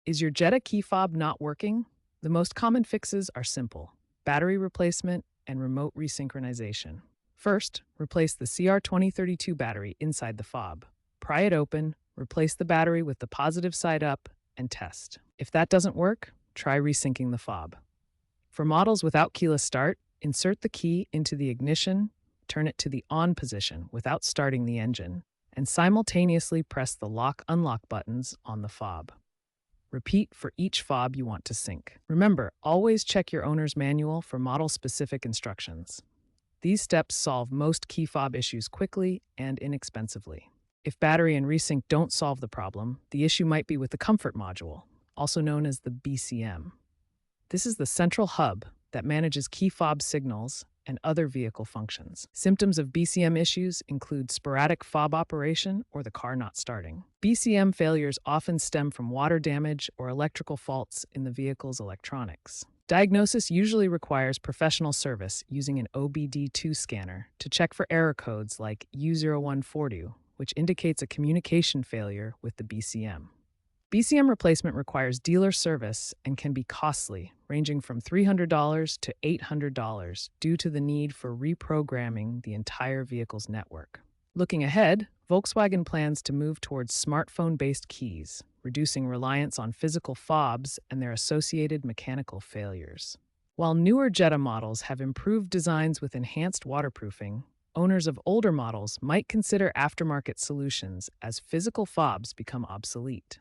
Is your Jetta key fob not working? The most common fixes are simple: battery replacement and remote resynchronization. First, replace the CR2032 battery inside the fob. Pry it open, replace the battery with the positive side up, and test. If that doesn't work, try resyncing the fob. For models without keyless start, insert the key into the ignition, turn it to the on position without starting the engine, and simultaneously press the lock-unlock buttons on the fob. Repeat for each fob you want to sync. Remember, always check your owner's manual for model-specific instructions. These steps solve most key fob issues quickly and inexpensively. If battery and resync don't solve the problem, the issue might be with the comfort module, also known as the BCM. This is the central hub that manages key fob signals and other vehicle functions. Symptoms of BCM issues include sporadic fob operation or the car not starting. BCM failures often stem from water damage or electrical faults in the vehicle's electronics. Diagnosis usually requires professional service using an OBD2 scanner to check for error codes like U0140, which indicates a communication failure with the BCM. BCM replacement requires dealer service and can be costly, ranging from $300 to $800 due to the need for reprogramming the entire vehicle's network. Looking ahead, Volkswagen plans to move towards smartphone-based keys, reducing reliance on physical fobs and their associated mechanical failures. While newer Jetta models have improved designs with enhanced waterproofing, owners of older models might consider aftermarket solutions as physical fobs become obsolete.